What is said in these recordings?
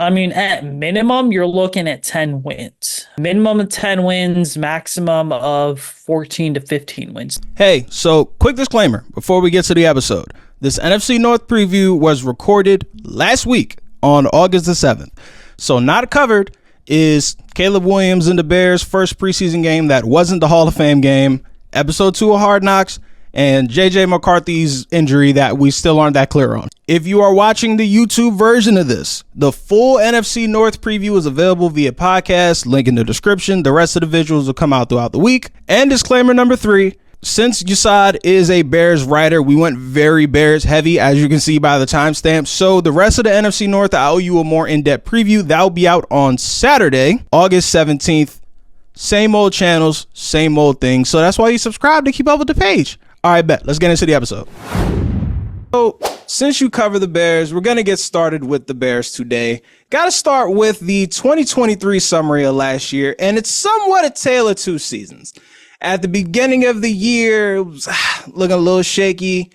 I mean, at minimum, you're looking at 10 wins. Minimum of 10 wins, maximum of 14 to 15 wins. Hey, so quick disclaimer before we get to the episode. This NFC North preview was recorded last week on August the 7th. So not covered is Caleb Williams and the Bears' first preseason game that wasn't the Hall of Fame game, episode 2 of Hard Knocks, and JJ McCarthy's injury that we still aren't that clear on. If you are watching the YouTube version of this, the full NFC North preview is available via podcast, link in the description. The rest of the visuals will come out throughout the week. And disclaimer number 3, since Usayd is a Bears writer, we went very Bears heavy, as you can see by the timestamp. So the rest of the NFC North, I owe you a more in-depth preview. That will be out on Saturday, August 17th. Same old channels, same old things. So that's why you subscribe to keep up with the page. All right, bet. Let's get into the episode. So, since you cover the Bears, we're going to get started with the Bears today. Got to start with the 2023 summary of last year, and it's somewhat a tale of two seasons. At the beginning of the year, it was looking a little shaky.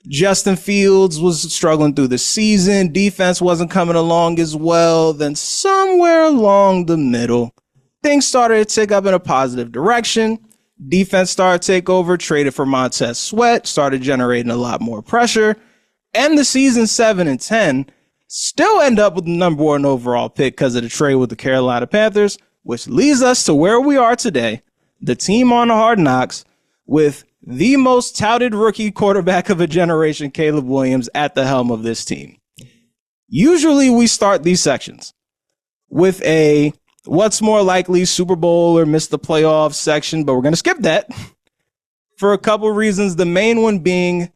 Justin Fields was struggling through the season. Defense wasn't coming along as well. Then somewhere along the middle, things started to tick up in a positive direction. Defense started to take over, traded for Montez Sweat, started generating a lot more pressure. And the season 7-10 still end up with the number 1 overall pick because of the trade with the Carolina Panthers, which leads us to where we are today, the team on the Hard Knocks with the most touted rookie quarterback of a generation, Caleb Williams, at the helm of this team. Usually we start these sections with a what's more likely, Super Bowl or miss the playoffs section, but we're going to skip that for a couple reasons. The main one being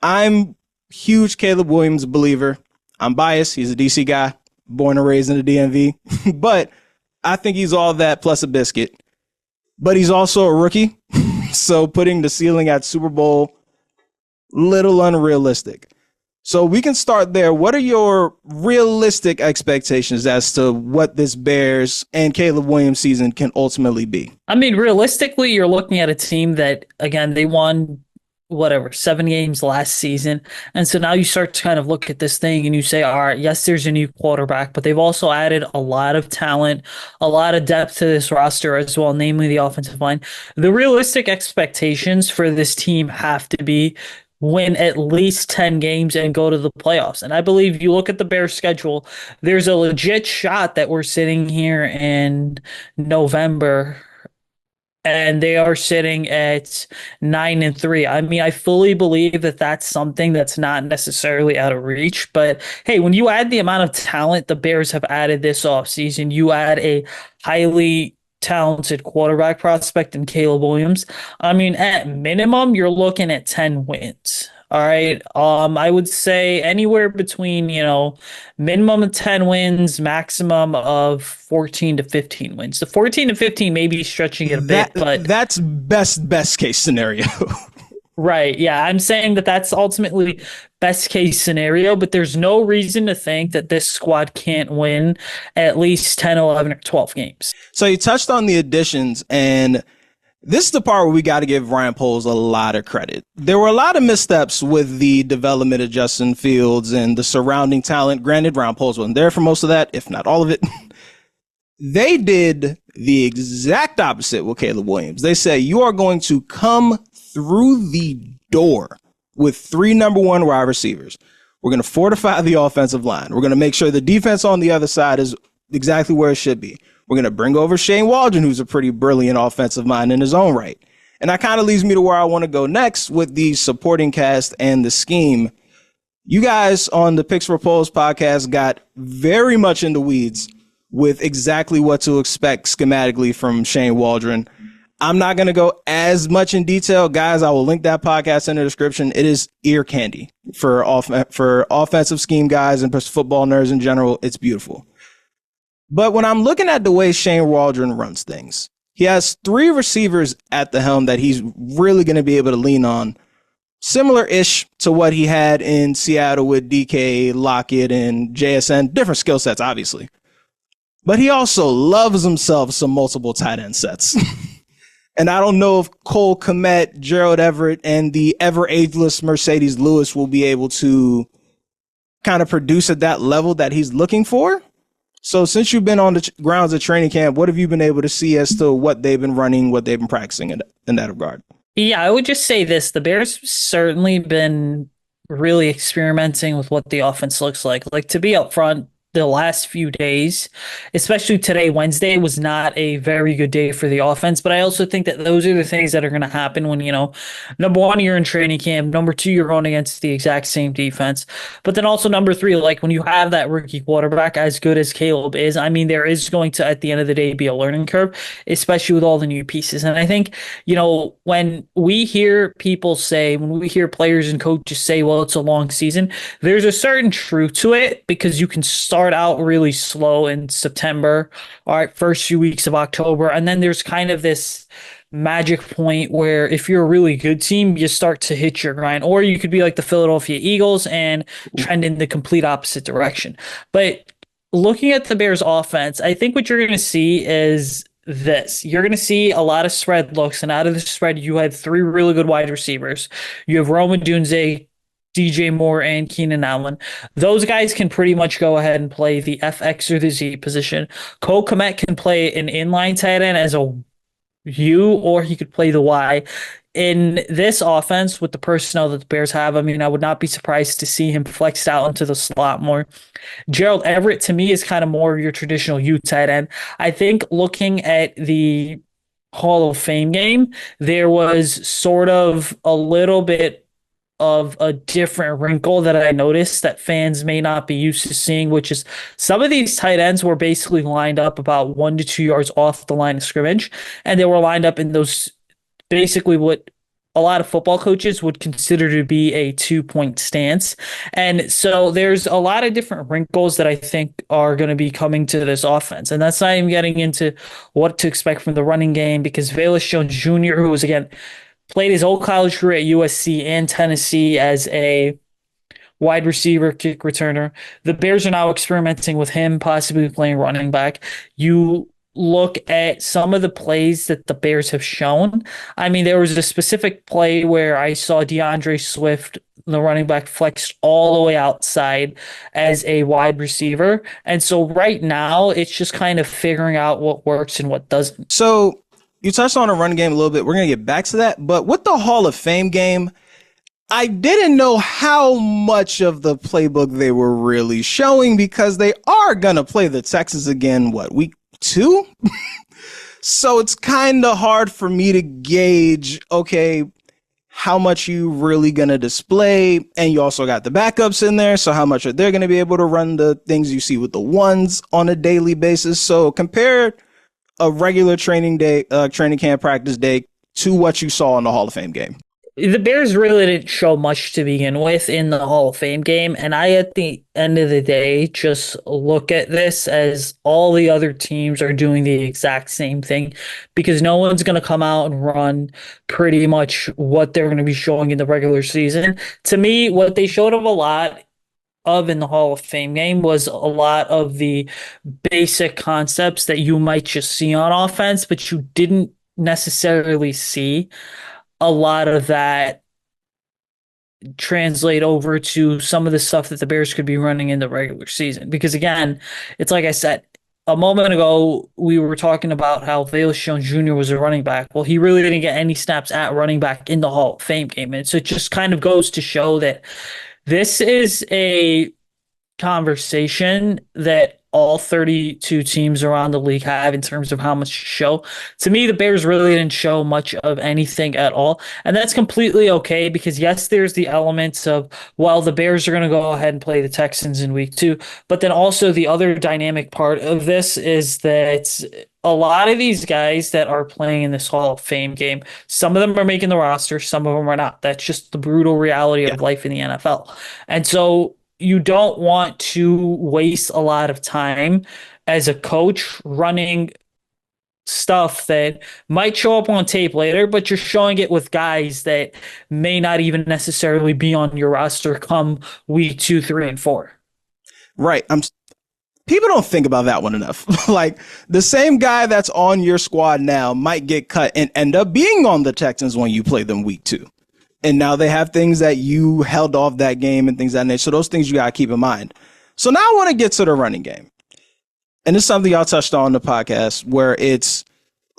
I'm huge Caleb Williams believer. I'm biased. He's a DC guy, born and raised in the DMV, but I think he's all that plus a biscuit. But he's also a rookie, so putting the ceiling at Super Bowl, little unrealistic. So we can start there. What are your realistic expectations as to what this Bears and Caleb Williams season can ultimately be? I mean, realistically, you're looking at a team that, again, they won, 7 games last season. And so now you start to kind of look at this thing and you say, all right, yes, there's a new quarterback, but they've also added a lot of talent, a lot of depth to this roster as well, namely the offensive line. The realistic expectations for this team have to be win at least 10 games and go to the playoffs. And I believe you look at the Bears schedule, there's a legit shot that we're sitting here in November and they are sitting at 9-3. I mean, I fully believe that that's something that's not necessarily out of reach. But hey, when you add the amount of talent the Bears have added this offseason, you add a highly talented quarterback prospect in Caleb Williams. I mean, at minimum, you're looking at 10 wins. All right. I would say anywhere between, minimum of 10 wins, maximum of 14 to 15 wins. The 14 to 15 may be stretching it a bit, but that's best case scenario. Right. Yeah. I'm saying that that's ultimately best case scenario, but there's no reason to think that this squad can't win at least 10, 11, or 12 games. So you touched on the additions, and this is the part where we got to give Ryan Poles a lot of credit. There were a lot of missteps with the development of Justin Fields and the surrounding talent. Granted, Ryan Poles wasn't there for most of that, if not all of it. They did the exact opposite with Caleb Williams. They said, you are going to come through the door with 3 number 1 wide receivers. We're going to fortify the offensive line. We're going to make sure the defense on the other side is exactly where it should be. We're going to bring over Shane Waldron, who's a pretty brilliant offensive mind in his own right. And that kind of leads me to where I want to go next with the supporting cast and the scheme. You guys on the Picks for Polls podcast got very much in the weeds with exactly what to expect schematically from Shane Waldron. I'm not going to go as much in detail. Guys, I will link that podcast in the description. It is ear candy for offensive scheme guys and football nerds in general. It's beautiful. But when I'm looking at the way Shane Waldron runs things, he has 3 receivers at the helm that he's really going to be able to lean on. Similar-ish to what he had in Seattle with DK, Lockett, and JSN. Different skill sets, obviously. But he also loves himself some multiple tight end sets. And I don't know if Cole Kmet, Gerald Everett, and the ever-ageless Mercedes Lewis will be able to kind of produce at that level that he's looking for. So since you've been on the grounds of training camp, what have you been able to see as to what they've been running, what they've been practicing in that regard? Yeah, I would just say this. The Bears certainly been really experimenting with what the offense looks like. Like, to be upfront, the last few days, especially today, Wednesday, was not a very good day for the offense. But I also think that those are the things that are going to happen when, number one, you're in training camp. Number two, you're going against the exact same defense. But then also number three, like when you have that rookie quarterback as good as Caleb is, I mean, there is going to, at the end of the day, be a learning curve, especially with all the new pieces. And I think, when we hear people say, when we hear players and coaches say, well, it's a long season, there's a certain truth to it because you can start out really slow in September, all right, first few weeks of October, and then there's kind of this magic point where if you're a really good team, you start to hit your grind, or you could be like the Philadelphia Eagles and trend in the complete opposite direction. But looking at the Bears offense, I think what you're going to see is this. You're going to see a lot of spread looks, and out of the spread, you had three really good wide receivers. You have Rome Odunze, DJ Moore, and Keenan Allen. Those guys can pretty much go ahead and play the FX or the Z position. Cole Kmet can play an inline tight end as a U, or he could play the Y. In this offense, with the personnel that the Bears have, I mean, I would not be surprised to see him flexed out into the slot more. Gerald Everett, to me, is kind of more of your traditional U tight end. I think looking at the Hall of Fame game, there was sort of a little bit of a different wrinkle that I noticed that fans may not be used to seeing, which is some of these tight ends were basically lined up about 1 to 2 yards off the line of scrimmage, and they were lined up in those basically what a lot of football coaches would consider to be a 2-point stance. And so there's a lot of different wrinkles that I think are going to be coming to this offense. And that's not even getting into what to expect from the running game, because Velus Jones Jr., who was, again, played his old college career at USC and Tennessee as a wide receiver, kick returner. The Bears are now experimenting with him possibly playing running back. You look at some of the plays that the Bears have shown. I mean, there was a specific play where I saw DeAndre Swift, the running back, flexed all the way outside as a wide receiver. And so right now, it's just kind of figuring out what works and what doesn't. So you touched on a run game a little bit. We're going to get back to that. But with the Hall of Fame game, I didn't know how much of the playbook they were really showing, because they are going to play the Texans again, week 2? So it's kind of hard for me to gauge, okay, how much you really going to display. And you also got the backups in there. So how much are they going to be able to run the things you see with the ones on a daily basis? So compare a regular training camp practice day to what you saw in the Hall of Fame game. The Bears really didn't show much to begin with in the Hall of Fame game, and I, at the end of the day, just look at this as all the other teams are doing the exact same thing, because no one's going to come out and run pretty much what they're going to be showing in the regular season. To me, what they showed of a lot of in the Hall of Fame game was a lot of the basic concepts that you might just see on offense, but you didn't necessarily see a lot of that translate over to some of the stuff that the Bears could be running in the regular season. Because again, it's like I said a moment ago, we were talking about how Velus Jones Jr. was a running back. Well, he really didn't get any snaps at running back in the Hall of Fame game. And so it just kind of goes to show that this is a conversation that all 32 teams around the league have in terms of how much to show. To me, the Bears really didn't show much of anything at all. And that's completely okay, because yes, there's the elements of, well, the Bears are going to go ahead and play the Texans in week 2. But then also the other dynamic part of this is that a lot of these guys that are playing in this Hall of Fame game, some of them are making the roster, some of them are not. That's just the brutal reality of life in the NFL. And so you don't want to waste a lot of time as a coach running stuff that might show up on tape later, but you're showing it with guys that may not even necessarily be on your roster come week 2, 3, and 4. Right. People don't think about that one enough. Like, the same guy that's on your squad now might get cut and end up being on the Texans when you play them week 2. And now they have things that you held off that game and things of that nature. So those things you got to keep in mind. So now I want to get to the running game. And it's something y'all touched on in the podcast where it's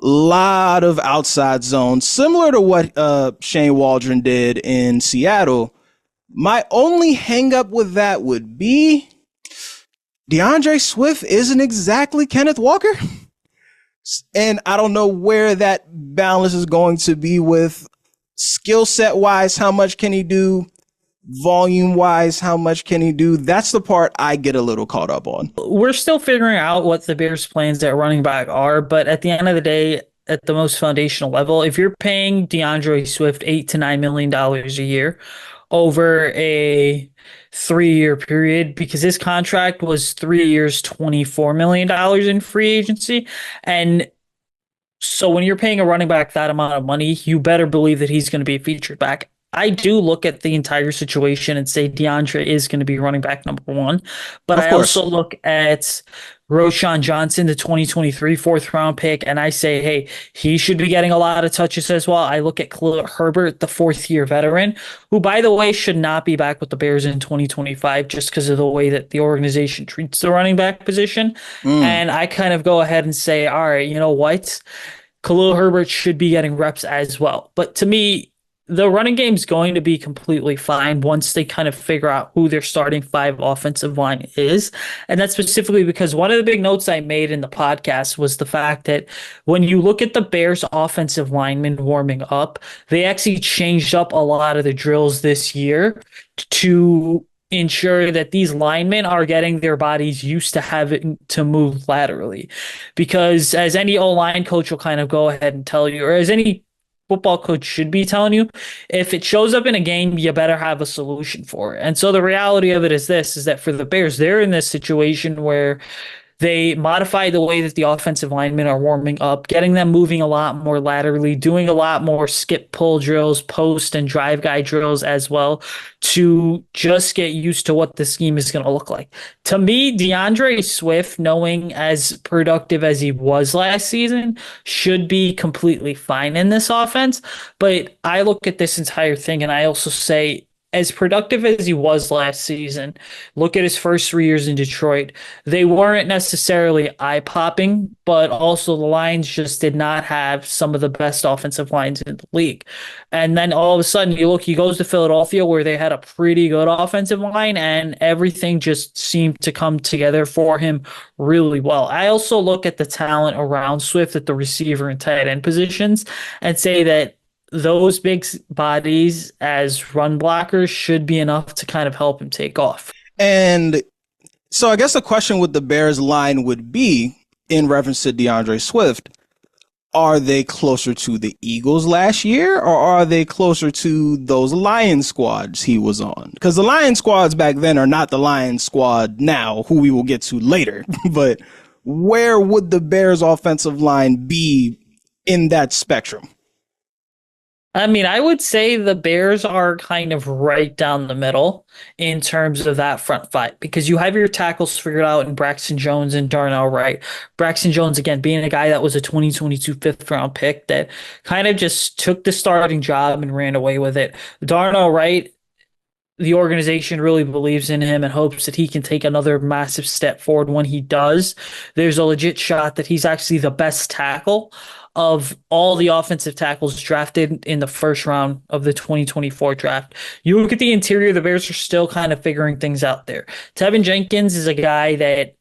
a lot of outside zones, similar to what Shane Waldron did in Seattle. My only hang up with that would be DeAndre Swift isn't exactly Kenneth Walker. And I don't know where that balance is going to be with skill set wise. How much can he do? Volume wise, how much can he do? That's the part I get a little caught up on. We're still figuring out what the Bears' plans at running back are, but at the end of the day, at the most foundational level, if you're paying DeAndre Swift $8 to $9 million a year over a 3-year period, because his contract was 3 years, $24 million in free agency, and so when you're paying a running back that amount of money, you better believe that he's going to be a featured back. I do look at the entire situation and say DeAndre is going to be running back number one. But Of I course. also look at Roschon Johnson, the 2023 4th-round pick, and I say, hey, he should be getting a lot of touches as well. I look at Khalil Herbert, the 4th-year veteran, who, by the way, should not be back with the Bears in 2025 just because of the way that the organization treats the running back position. And I kind of go ahead and say, all right, you know what? Khalil Herbert should be getting reps as well. But to me, the running game's going to be completely fine once they kind of figure out who their starting 5 offensive line is. And that's specifically because one of the big notes I made in the podcast was the fact that when you look at the Bears offensive linemen warming up, they actually changed up a lot of the drills this year to ensure that these linemen are getting their bodies used to having to move laterally. Because as any O-line coach will kind of go ahead and tell you, or as any football coach should be telling you, if it shows up in a game, you better have a solution for it. And so the reality of it is this, is that for the Bears, they're in this situation where they modify the way that the offensive linemen are warming up, getting them moving a lot more laterally, doing a lot more skip pull drills, post and drive guy drills as well to just get used to what the scheme is going to look like. To me, DeAndre Swift, knowing as productive as he was last season, should be completely fine in this offense. But I look at this entire thing and I also say, as productive as he was last season, look at his first 3 years in Detroit. They weren't necessarily eye-popping, but also the Lions just did not have some of the best offensive lines in the league. And then all of a sudden, you look, he goes to Philadelphia where they had a pretty good offensive line, and everything just seemed to come together for him really well. I also look at the talent around Swift at the receiver and tight end positions and say that those big bodies as run blockers should be enough to kind of help him take off. And so I guess the question with the Bears line would be, in reference to DeAndre Swift, are they closer to the Eagles last year or are they closer to those Lions squads he was on? Because the Lions squads back then are not the Lions squad now, who we will get to later. But where would the Bears offensive line be in that spectrum? I mean, I would say the Bears are kind of right down the middle in terms of that front 5 because you have your tackles figured out in Braxton Jones and Darnell Wright. Braxton Jones, again, being a guy that was a 2022 5th-round pick that kind of just took the starting job and ran away with it. Darnell Wright, the organization really believes in him and hopes that he can take another massive step forward. When he does, there's a legit shot that he's actually the best tackle of all the offensive tackles drafted in the first round of the 2024 draft. You look at the interior, the Bears are still kind of figuring things out there. Tevin Jenkins is a guy that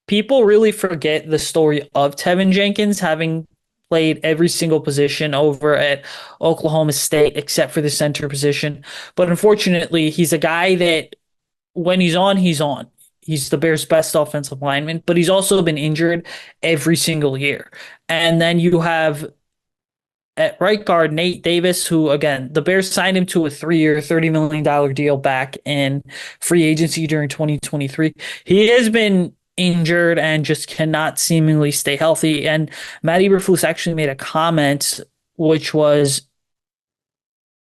people really forget the story of Tevin Jenkins having played every single position over at Oklahoma State except for the center position. But unfortunately, he's a guy that when he's on, he's on. He's the Bears' best offensive lineman, but he's also been injured every single year. And then you have at right guard, Nate Davis, who, again, the Bears signed him to a 3-year, $30 million deal back in free agency during 2023. He has been injured and just cannot seemingly stay healthy. And Matt Eberflus actually made a comment, which was,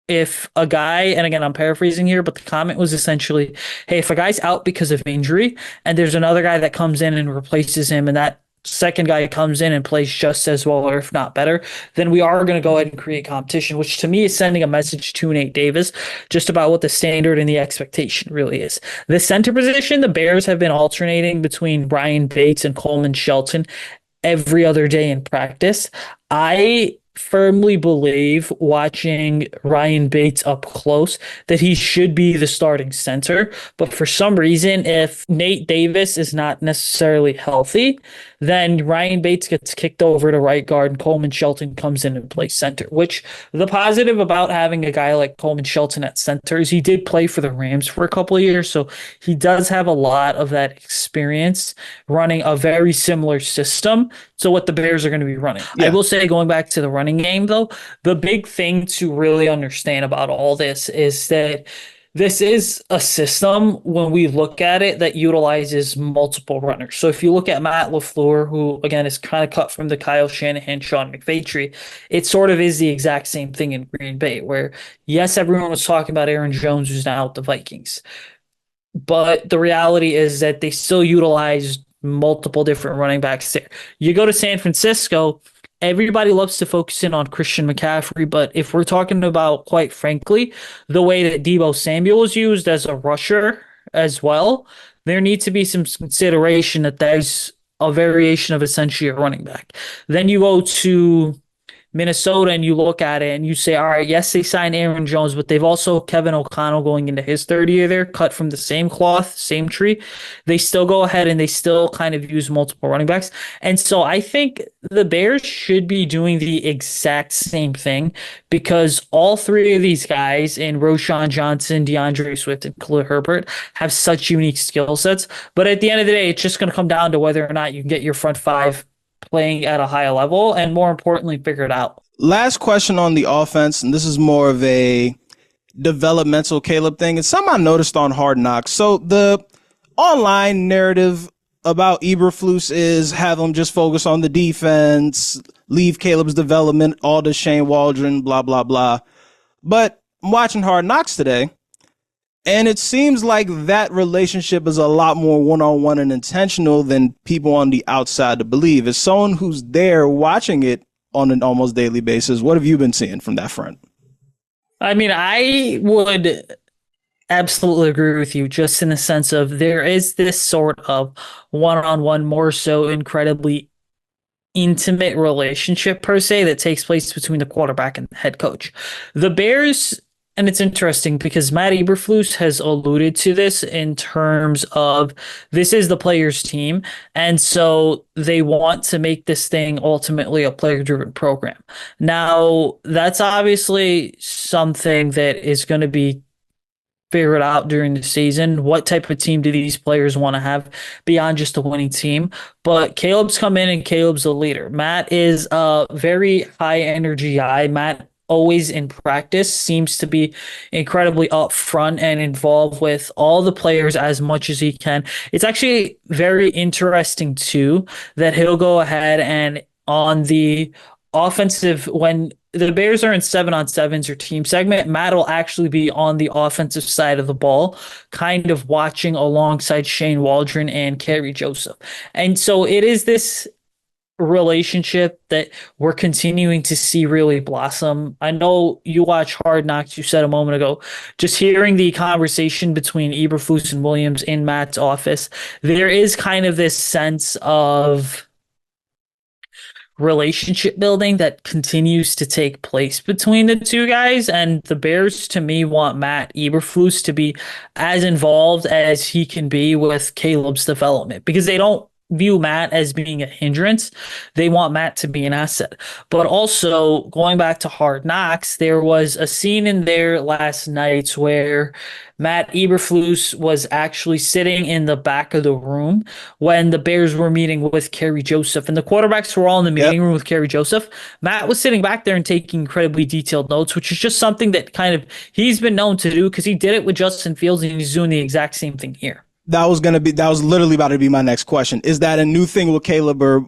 if a guy, and again, I'm paraphrasing here, but the comment was essentially, hey, if a guy's out because of injury and there's another guy that comes in and replaces him and that second guy comes in and plays just as well or if not better, then we are going to go ahead and create competition, which to me is sending a message to Nate Davis just about what the standard and the expectation really is. The center position, the Bears have been alternating between Brian Bates and Coleman Shelton every other day in practice. I firmly believe, watching Ryan Bates up close, that he should be the starting center. But for some reason, if Nate Davis is not necessarily healthy, then Ryan Bates gets kicked over to right guard and Coleman Shelton comes in and plays center, which the positive about having a guy like Coleman Shelton at center is he did play for the Rams for a couple of years. So he does have a lot of that experience running a very similar system to what the Bears are going to be running. Yeah. I will say, going back to the running game, though, the big thing to really understand about all this is that this is a system, when we look at it, that utilizes multiple runners. So if you look at Matt LaFleur, who again is kind of cut from the Kyle Shanahan, Sean McVay tree, it sort of is the exact same thing in Green Bay, where yes, everyone was talking about Aaron Jones, who's now with the Vikings. But the reality is that they still utilize multiple different running backs there. You go to San Francisco, everybody loves to focus in on Christian McCaffrey, but if we're talking about, quite frankly, the way that Deebo Samuel is used as a rusher as well, there needs to be some consideration that there's a variation of essentially a running back. Then you go to Minnesota and you look at it and you say, all right, yes, they signed Aaron Jones, but they've also Kevin O'Connell going into his third year there, cut from the same cloth, same tree. They still go ahead and they still kind of use multiple running backs. And so I think the Bears should be doing the exact same thing, because all three of these guys in Roschon Johnson, DeAndre Swift, and Khalil Herbert have such unique skill sets. But at the end of the day, it's just going to come down to whether or not you can get your front five playing at a high level, and more importantly, figure it out. Last question on the offense, and this is more of a developmental Caleb thing. It's something I noticed on Hard Knocks. So the online narrative about Eberflus is have him just focus on the defense, leave Caleb's development all to Shane Waldron, blah, blah, blah. But I'm watching Hard Knocks today, and it seems like that relationship is a lot more one-on-one and intentional than people on the outside to believe. As someone who's there watching it on an almost daily basis, what have you been seeing from that front? I mean, I would absolutely agree with you, just in the sense of there is this sort of one-on-one, more so incredibly intimate relationship per se that takes place between the quarterback and the head coach. The Bears, and it's interesting because Matt Eberflus has alluded to this in terms of this is the players' team. And so they want to make this thing ultimately a player-driven program. Now, that's obviously something that is going to be figured out during the season. What type of team do these players want to have beyond just a winning team? But Caleb's come in and Caleb's the leader. Matt is a very high energy guy. Matt always in practice seems to be incredibly upfront and involved with all the players as much as he can. It's actually very interesting too that he'll go ahead and on the offensive, when the Bears are in 7-on-7s or team segment, Matt will actually be on the offensive side of the ball, kind of watching alongside Shane Waldron and Kerry Joseph. And so it is this relationship that we're continuing to see really blossom. I know you watch Hard Knocks, you said a moment ago, just hearing the conversation between Eberflus and Williams in Matt's office, there is kind of this sense of relationship building that continues to take place between the two guys. And the Bears, to me, want Matt Eberflus to be as involved as he can be with Caleb's development, because they don't view Matt as being a hindrance. They want Matt to be an asset. But also, going back to Hard Knocks, there was a scene in there last night where Matt Eberflus was actually sitting in the back of the room when the Bears were meeting with Kerry Joseph, and the quarterbacks were all in the meeting room with Kerry Joseph. Matt was sitting back there and taking incredibly detailed notes, which is just something that kind of he's been known to do because he did it with Justin Fields, and he's doing the exact same thing here. That was literally about to be my next question. Is that a new thing with Caleb, or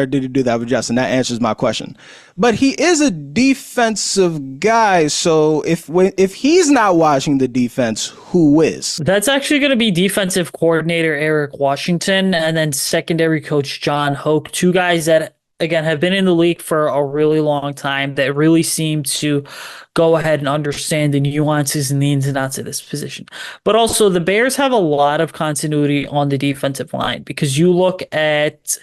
did he do that with Justin? That answers my question. But he is a defensive guy, so if he's not watching the defense, who is? That's actually going to be defensive coordinator Eric Washington and then secondary coach John Hoke, two guys that again have been in the league for a really long time that really seem to go ahead and understand the nuances and the ins and outs of this position. But also the Bears have a lot of continuity on the defensive line because you look at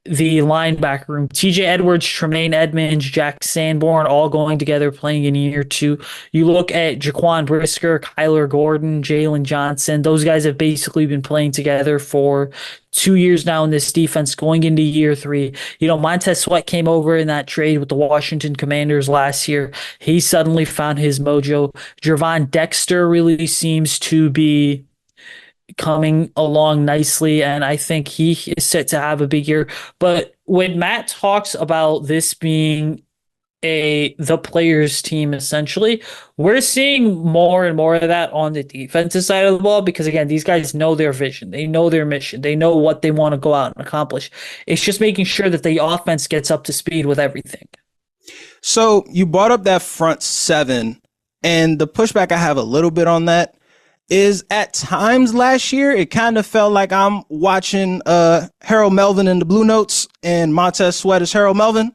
the linebacker room, TJ Edwards, Tremaine Edmonds, Jack Sanborn, all going together playing in year two. You look at Jaquan Brisker, Kyler Gordon, Jalen Johnson. Those guys have basically been playing together for 2 years now in this defense going into year three. Montez Sweat came over in that trade with the Washington Commanders last year. He suddenly found his mojo. Gervon Dexter really seems to be coming along nicely, and I think he is set to have a big year. But when Matt talks about this being the players team, essentially, we're seeing more and more of that on the defensive side of the ball because again, these guys know their vision, they know their mission, they know what they want to go out and accomplish. It's just making sure that the offense gets up to speed with everything. So you brought up that front seven, and the pushback I have a little bit on that is at times last year, it kind of felt like I'm watching Harold Melvin in the Blue Notes and Montez Sweat is Harold Melvin,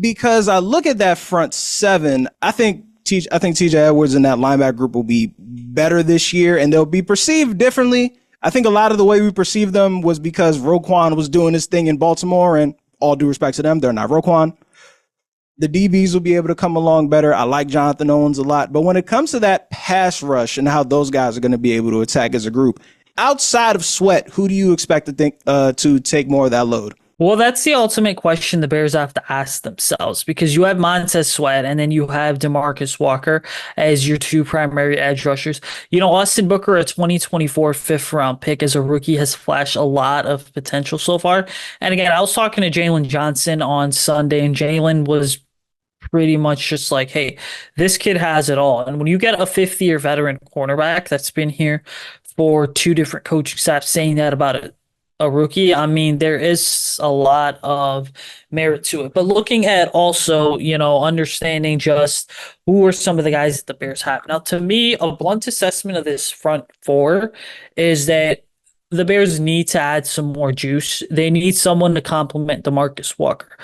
because I look at that front seven. I think TJ Edwards and that linebacker group will be better this year, and they'll be perceived differently. I think a lot of the way we perceive them was because Roquan was doing his thing in Baltimore, and all due respect to them, they're not Roquan. The DBs will be able to come along better. I like Jonathan Owens a lot. But when it comes to that pass rush and how those guys are going to be able to attack as a group, outside of Sweat, who do you expect to take more of that load? Well, that's the ultimate question the Bears have to ask themselves because you have Montez Sweat and then you have DeMarcus Walker as your two primary edge rushers. Austin Booker, a 2024 fifth-round pick as a rookie, has flashed a lot of potential so far. And again, I was talking to Jalen Johnson on Sunday, and Jalen was pretty much just like, hey, this kid has it all. And when you get a fifth-year veteran cornerback that's been here for two different coaching staffs saying that about a rookie, I mean, there is a lot of merit to it. But looking at also, understanding just who are some of the guys that the Bears have. Now, to me, a blunt assessment of this front four is that the Bears need to add some more juice. They need someone to complement DeMarcus Walker.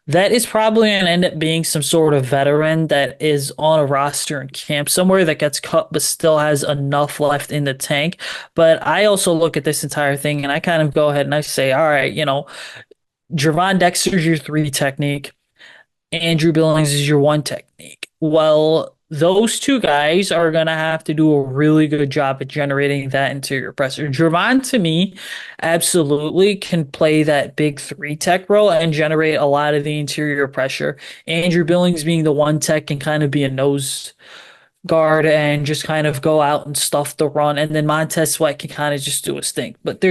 That is probably going to end up being some sort of veteran that is on a roster in camp somewhere that gets cut but still has enough left in the tank. But I also look at this entire thing and I kind of go ahead and I say, all right, Gervon Dexter's your 3 technique. Andrew Billings is your 1 technique. Well, those two guys are going to have to do a really good job at generating that interior pressure. Gervon, to me, absolutely can play that big 3 tech role and generate a lot of the interior pressure. Andrew Billings being the 1 tech can kind of be a nose guard and just kind of go out and stuff the run. And then Montez Sweat can kind of just do his thing. But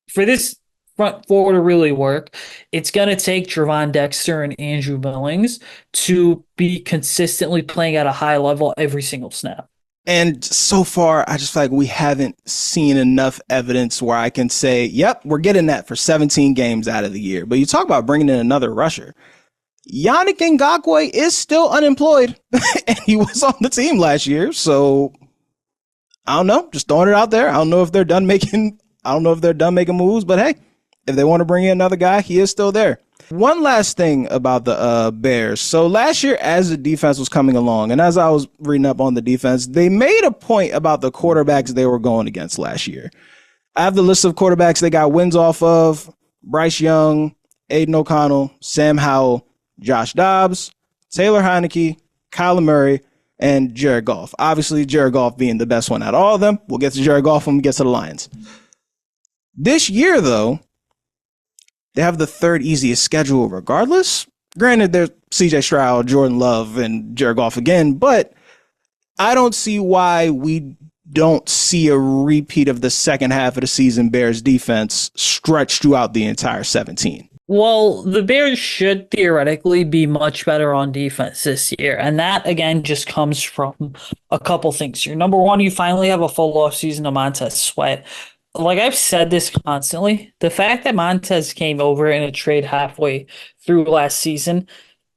for this front four to really work, it's going to take Gervon Dexter and Andrew Billings to be consistently playing at a high level every single snap. And so far, I just feel like we haven't seen enough evidence where I can say, yep, we're getting that for 17 games out of the year. But you talk about bringing in another rusher. Yannick Ngakoue is still unemployed, and he was on the team last year. So I don't know, just throwing it out there. I don't know if they're done making moves, but hey, if they want to bring in another guy, he is still there. One last thing about the Bears. So last year, as the defense was coming along, and as I was reading up on the defense, they made a point about the quarterbacks they were going against last year. I have the list of quarterbacks they got wins off of: Bryce Young, Aiden O'Connell, Sam Howell, Josh Dobbs, Taylor Heineke, Kyler Murray, and Jared Goff. Obviously, Jared Goff being the best one out of all of them. We'll get to Jared Goff when we get to the Lions. This year, though, they have the 3rd easiest schedule regardless. Granted, there's CJ Stroud, Jordan Love, and Jared Goff again, but I don't see why we don't see a repeat of the second half of the season Bears defense stretched throughout the entire 17. Well, the Bears should theoretically be much better on defense this year. And that, again, just comes from a couple things here. Number one, you finally have a full offseason of Montez Sweat. Like I've said this constantly, the fact that Montez came over in a trade halfway through last season,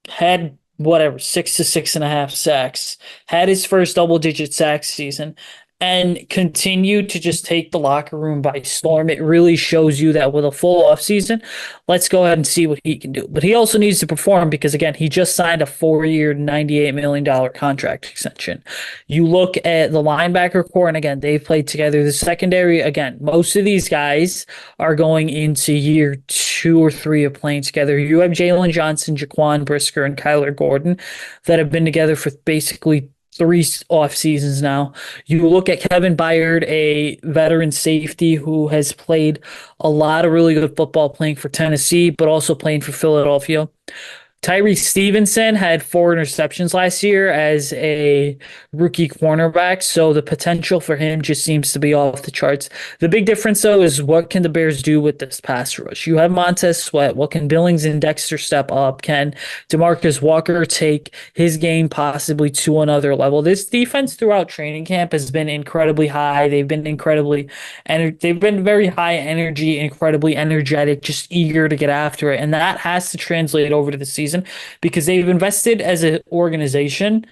had whatever 6 to 6.5 sacks, had his first double digit sack season, and continued to just take the locker room by storm. It really shows you that with a full offseason, let's go ahead and see what he can do. But he also needs to perform because, again, he just signed a 4 year, $98 million contract extension. You look at the linebacker core, and again, they've played together. The secondary, again, most of these guys are going into year 2 or 3 of playing together. You have Jalen Johnson, Jaquan Brisker, and Kyler Gordon that have been together for basically 3 off seasons now. You look at Kevin Byard, a veteran safety who has played a lot of really good football playing for Tennessee, but also playing for Philadelphia. Tyree Stevenson had 4 interceptions last year as a rookie cornerback, so the potential for him just seems to be off the charts. The big difference, though, is what can the Bears do with this pass rush? You have Montez Sweat. What can Billings and Dexter step up? Can DeMarcus Walker take his game possibly to another level? This defense throughout training camp has been incredibly high. They've been very high energy, incredibly energetic, just eager to get after it, and that has to translate over to the season because they've invested as an organization.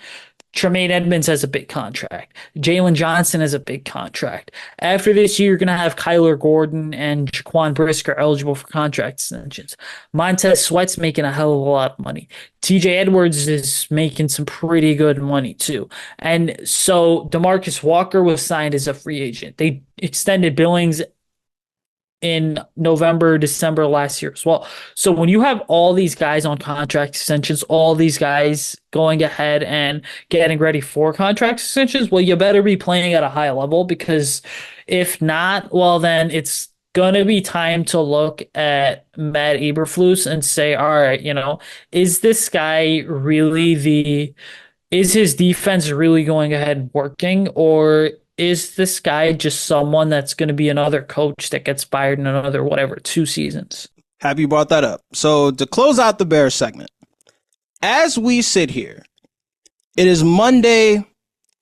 Tremaine Edmonds has a big contract. Jalen Johnson has a big contract. After this year, you're going to have Kyler Gordon and Jaquan Brisker eligible for contract extensions. Montez Sweat's making a hell of a lot of money. TJ Edwards is making some pretty good money too. And so DeMarcus Walker was signed as a free agent. They extended Billings in November, December last year as well. So when you have all these guys on contract extensions, all these guys going ahead and getting ready for contract extensions, well, you better be playing at a high level because if not, well, then it's going to be time to look at Matt Eberflus and say, all right, is this guy really is his defense really going ahead working, or is this guy just someone that's going to be another coach that gets fired in another, whatever, 2 seasons? Happy you brought that up. So to close out the Bears segment, as we sit here, it is Monday,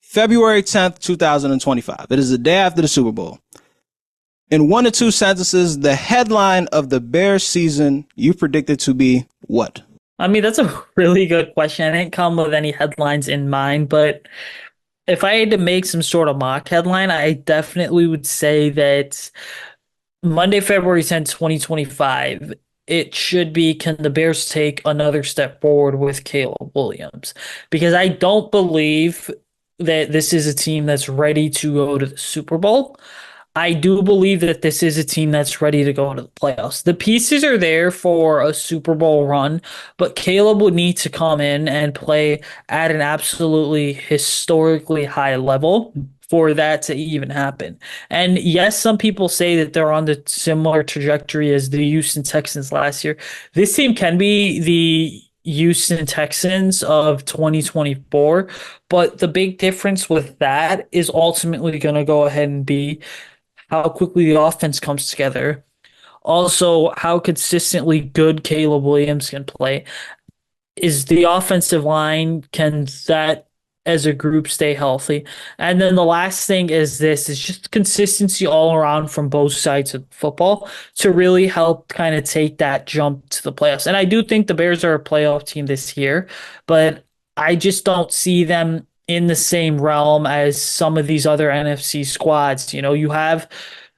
February 10th, 2025. It is the day after the Super Bowl. In 1 or 2 sentences, the headline of the Bears season you predicted to be what? I mean, that's a really good question. I didn't come with any headlines in mind, but if I had to make some sort of mock headline, I definitely would say that Monday, February 10th, 2025, it should be, can the Bears take another step forward with Caleb Williams? Because I don't believe that this is a team that's ready to go to the Super Bowl. I do believe that this is a team that's ready to go to the playoffs. The pieces are there for a Super Bowl run, but Caleb would need to come in and play at an absolutely historically high level for that to even happen. And yes, some people say that they're on the similar trajectory as the Houston Texans last year. This team can be the Houston Texans of 2024, but the big difference with that is ultimately going to go ahead and be how quickly the offense comes together. Also, how consistently good Caleb Williams can play. Is the offensive line, can that as a group stay healthy? And then the last thing is just consistency all around from both sides of football to really help kind of take that jump to the playoffs. And I do think the Bears are a playoff team this year, but I just don't see them in the same realm as some of these other NFC squads. You have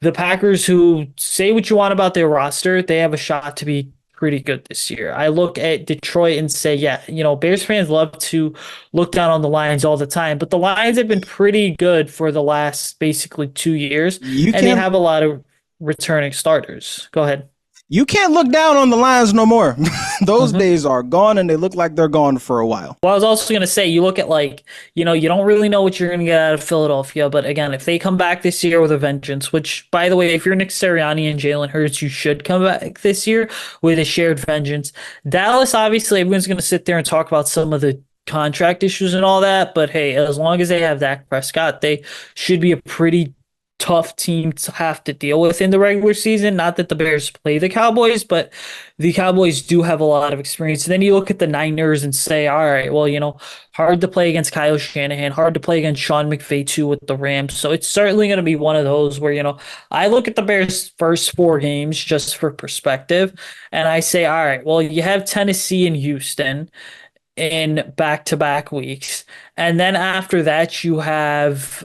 the Packers, who, say what you want about their roster, they have a shot to be pretty good this year. I look at Detroit and say, yeah, Bears fans love to look down on the Lions all the time, but the Lions have been pretty good for the last basically 2 years, and they have a lot of returning starters. Go ahead. You can't look down on the Lions no more. Those days are gone, and they look like they're gone for a while. Well, I was also going to say, you look at you don't really know what you're going to get out of Philadelphia. But again, if they come back this year with a vengeance, which, by the way, if you're Nick Sirianni and Jalen Hurts, you should come back this year with a shared vengeance. Dallas, obviously, everyone's going to sit there and talk about some of the contract issues and all that. But hey, as long as they have Dak Prescott, they should be a pretty tough team to have to deal with in the regular season. Not that the Bears play the Cowboys, but the Cowboys do have a lot of experience. And then you look at the Niners and say, all right, well, hard to play against Kyle Shanahan, hard to play against Sean McVay too with the Rams. So it's certainly going to be one of those where, I look at the Bears' first 4 games just for perspective, and I say, all right, well, you have Tennessee and Houston in back-to-back weeks. And then after that, you have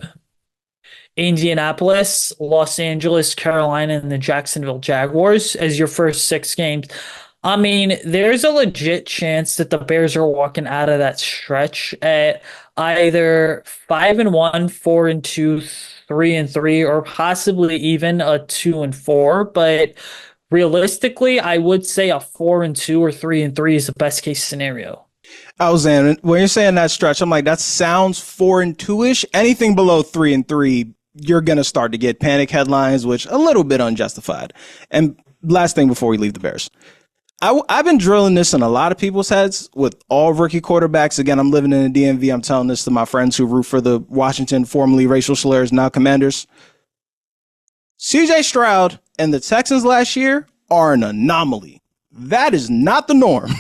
Indianapolis, Los Angeles, Carolina, and the Jacksonville Jaguars as your first 6 games. I mean, there's a legit chance that the Bears are walking out of that stretch at either 5-1, 4-2, 3-3, or possibly even a 2-4. But realistically, I would say a 4-2 or 3-3 is the best case scenario. I was saying, when you're saying that stretch, I'm like, that sounds 4-2-ish. Anything below 3-3, you're going to start to get panic headlines, which a little bit unjustified. And last thing before we leave the Bears, I've been drilling this in a lot of people's heads with all rookie quarterbacks. Again, I'm living in the DMV. I'm telling this to my friends who root for the Washington, formerly racial slurs, now Commanders. CJ Stroud and the Texans last year are an anomaly. That is not the norm.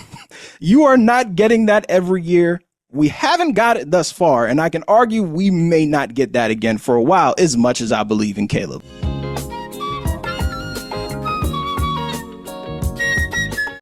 You are not getting that every year. We haven't got it thus far, and I can argue we may not get that again for a while, as much as I believe in Caleb.